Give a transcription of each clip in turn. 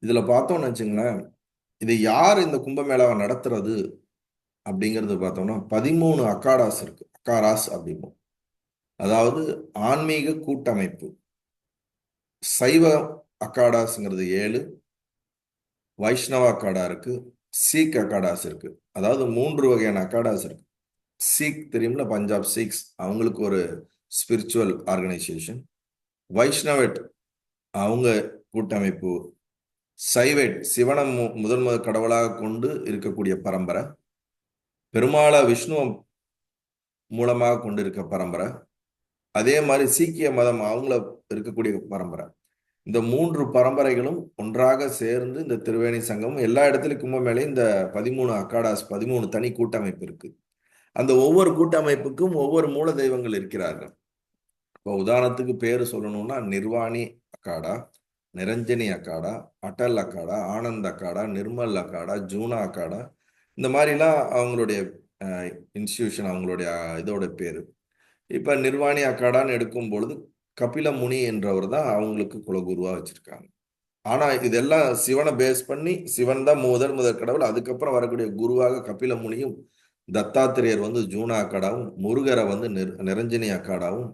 இதுல பார்த்தோம்னு வச்சுங்களேன், இது யார் இந்த கும்பமேளாவை நடத்துறது அப்படிங்கிறது பார்த்தோம்னா 13 அக்காடாஸ் இருக்கு. அக்காராஸ் அப்படிம்போம். அதாவது ஆன்மீக கூட்டமைப்பு. சைவ அக்காடாஸ்ங்கிறது 7, வைஷ்ணவ அக்காடா இருக்கு, சீக் அக்காடாஸ் இருக்கு. அதாவது 3 வகையான அக்காடாஸ் இருக்கு. சீக் தெரியும்ல, பஞ்சாப் சீக்ஸ், அவங்களுக்கு ஒரு ஸ்பிரிச்சுவல் ஆர்கனைசேஷன். வைஷ்ணவட் அவங்க கூட்டமைப்பு. சைவேட் சிவனை முதல் கடவுளாக கொண்டு இருக்கக்கூடிய பரம்பரை. பெருமாளை விஷ்ணுவ மூலமாக கொண்டு இருக்க பரம்பரை. அதே மாதிரி சீக்கிய மதம் அவங்கள இருக்கக்கூடிய பரம்பரை. இந்த 3 பரம்பரைகளும் ஒன்றாக சேர்ந்து இந்த திரிவேணி சங்கம் எல்லா இடத்துலயும் கும்பமேளையும் இந்த 13 அக்காடாஸ் 13 தனி கூட்டமைப்பு இருக்கு. அந்த ஒவ்வொரு கூட்டமைப்புக்கும் ஒவ்வொரு மூல தெய்வங்கள் இருக்கிறார்கள். இப்போ உதாரணத்துக்கு பேரு சொல்லணும்னா நிர்வாணி அக்காடா, நிரஞ்சனி அக்காடா, அட்டல் அக்காடா, ஆனந்த் அக்காடா, நிர்மல் அக்காடா, ஜூனா அக்காடா, இந்த மாதிரிலாம் அவங்களுடைய இன்ஸ்டிடியூஷன், அவங்களுடைய இதோட பேரு. இப்ப நிர்வாணி அக்காடான்னு எடுக்கும் பொழுது கபில முனி என்றவர் தான் அவங்களுக்கு குலகுருவா வச்சிருக்காங்க. ஆனா இதெல்லாம் சிவனை பேஸ் பண்ணி, சிவன் தான் முதற் கடவுள். அதுக்கப்புறம் வரக்கூடிய குருவாக கபில முனியும், தத்தாத்திரேயர் வந்து ஜூனா அக்காடாவும், முருகரை வந்து நிரஞ்சனி அக்காடாவும்,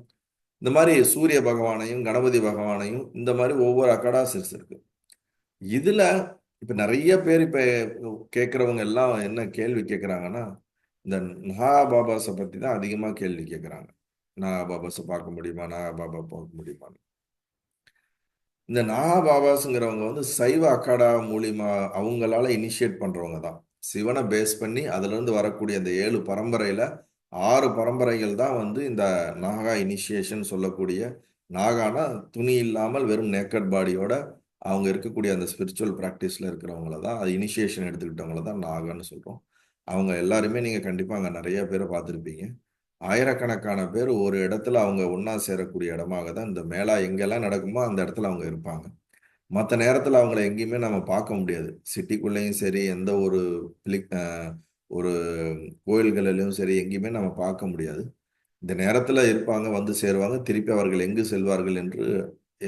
இந்த மாதிரி சூரிய பகவானையும் கணபதி பகவானையும் இந்த மாதிரி ஒவ்வொரு அக்காடாசிஸ் இருக்கு. இதுல இப்ப நிறைய பேர் இப்ப கேட்கறவங்க எல்லாம் என்ன கேள்வி கேட்கறாங்கன்னா, இந்த நாகாபாபாஸை பத்தி தான் அதிகமா கேள்வி கேட்கறாங்க. நாகாபாபாஸை பார்க்க முடியுமா, நாகாபாபா பார்க்க முடியுமா? இந்த நாகாபாபாஸ்ங்கிறவங்க வந்து சைவ அக்காடா மூலியமா அவங்களால இனிஷியேட் பண்றவங்க தான். சிவனை பேஸ் பண்ணி அதுல இருந்து வரக்கூடிய அந்த 7 பரம்பரையில 6 பரம்பரைகள் தான் வந்து இந்த நாகா இனிஷியேஷன் சொல்லக்கூடிய. நாகானா துணி இல்லாமல் வெறும் நேக்கட் பாடியோட அவங்க இருக்கக்கூடிய அந்த ஸ்பிரிச்சுவல் ப்ராக்டிஸ்ல இருக்கிறவங்கள தான், அது இனிஷியேஷன் எடுத்துக்கிட்டவங்கள தான் நாகான்னு சொல்றோம். அவங்க எல்லாருமே நீங்க கண்டிப்பா அங்க நிறைய பேரை பார்த்துருப்பீங்க. ஆயிரக்கணக்கான பேர் ஒரு இடத்துல அவங்க ஒண்ணா சேரக்கூடிய இடமாக தான் இந்த மேளா எங்கெல்லாம் நடக்குமோ அந்த இடத்துல அவங்க இருப்பாங்க. மற்ற நேரத்துல அவங்கள எங்கேயுமே நம்ம பார்க்க முடியாது. சிட்டிக்குள்ளேயும் சரி, எந்த ஒரு ஒரு கோயில்களிலும் சரி, எங்கேயுமே நம்ம பார்க்க முடியாது. இந்த நேரத்துல இருப்பாங்க, வந்து சேருவாங்க, திருப்பி அவர்கள் எங்கு செல்வார்கள் என்று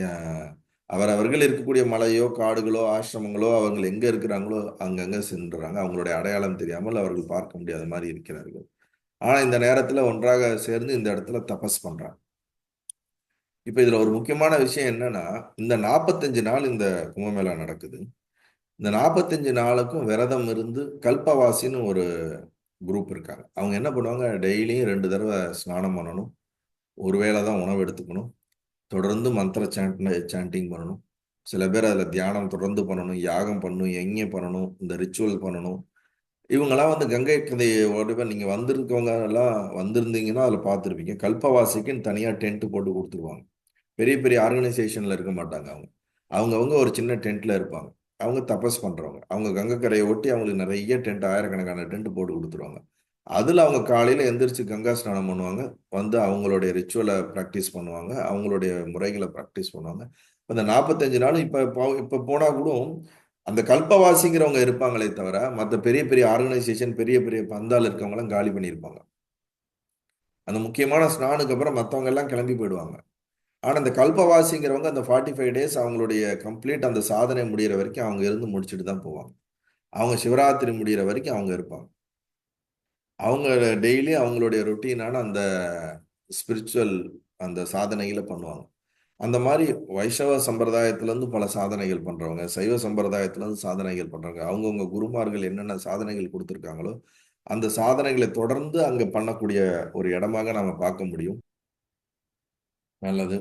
அஹ், அவரவர்கள் இருக்கக்கூடிய மலையோ காடுகளோ ஆசிரமங்களோ அவர்கள் எங்க இருக்கிறாங்களோ அங்கங்க சென்றுறாங்க. அவங்களுடைய அடையாளம் தெரியாமல் அவர்கள் பார்க்க முடியாத மாதிரி இருக்கிறார்கள். ஆனா இந்த நேரத்துல ஒன்றாக சேர்ந்து இந்த இடத்துல தபஸ் பண்றாங்க. இப்ப இதுல ஒரு முக்கியமான விஷயம் என்னன்னா, இந்த 45 நாள் இந்த கும்பமேளா நடக்குது. இந்த 45 நாளுக்கும் விரதம் இருந்து கல்பவாசின்னு ஒரு குரூப் இருக்காங்க. அவங்க என்ன பண்ணுவாங்க, டெய்லியும் 2 தடவை ஸ்நானம் பண்ணணும். ஒரு வேளை தான் உணவு எடுத்துக்கணும். தொடர்ந்து மந்திர சாண்டிங் பண்ணணும். சில பேர் அதுல தியானம் தொடர்ந்து பண்ணணும், யாகம் பண்ணணும், யஜ்ஞம் பண்ணணும், இந்த ரிச்சுவல் பண்ணணும். இவங்கெல்லாம் வந்து கங்கை கதையோட நீங்க வந்திருக்கவங்க எல்லாம் வந்திருந்தீங்கன்னா அதில் பார்த்துருப்பீங்க. கல்பவாசிக்குன்னு தனியாக டென்ட் போட்டு கொடுத்துருவாங்க. பெரிய பெரிய ஆர்கனைசேஷன்ல இருக்க மாட்டாங்க அவங்க. அவங்கவுங்க ஒரு சின்ன டென்ட்ல இருப்பாங்க. அவங்க தபஸ் பண்றவங்க. அவங்க கங்கை கரையை ஒட்டி அவங்களுக்கு நிறைய டென்ட், ஆயிரக்கணக்கான டென்ட் போட்டு கொடுத்துருவாங்க. அதுல அவங்க காலையில எந்திரிச்சு கங்கா ஸ்நானம் பண்ணுவாங்க. வந்து அவங்களுடைய ரிச்சுவலை ப்ராக்டிஸ் பண்ணுவாங்க. அவங்களுடைய முறைகளை ப்ராக்டிஸ் பண்ணுவாங்க. அந்த 45 நாள் இப்ப போனா கூட அந்த கல்பவாசிங்கிறவங்க இருப்பாங்களே தவிர மற்ற பெரிய பெரிய ஆர்கனைசேஷன், பெரிய பெரிய பந்தால் இருக்கவங்க காலி பண்ணியிருப்பாங்க. அந்த முக்கியமான ஸ்நானுக்கு அப்புறம் மற்றவங்க எல்லாம் கிளம்பி போயிடுவாங்க. ஆனா இந்த கல்பவாசிங்கிறவங்க அந்த 45 டேஸ் அவங்களுடைய கம்ப்ளீட் அந்த சாதனை முடியிற வரைக்கும் அவங்க இருந்து முடிச்சுட்டு தான் போவாங்க. அவங்க சிவராத்திரி முடியிற வரைக்கும் அவங்க இருப்பாங்க. அவங்க டெய்லி அவங்களுடைய ரொட்டீனான அந்த ஸ்பிரிச்சுவல் அந்த சாதனைகளை பண்ணுவாங்க. அந்த மாதிரி வைஷ்ணவ சம்பிரதாயத்துல இருந்து பல சாதனைகள் பண்றவங்க, சைவ சம்பிரதாயத்துல இருந்து சாதனைகள் பண்றவங்க, அவங்கவுங்க குருமார்கள் என்னென்ன சாதனைகள் கொடுத்துருக்காங்களோ அந்த சாதனைகளை தொடர்ந்து அங்க பண்ணக்கூடிய ஒரு இடமாக நாம பார்க்க முடியும். நல்லது.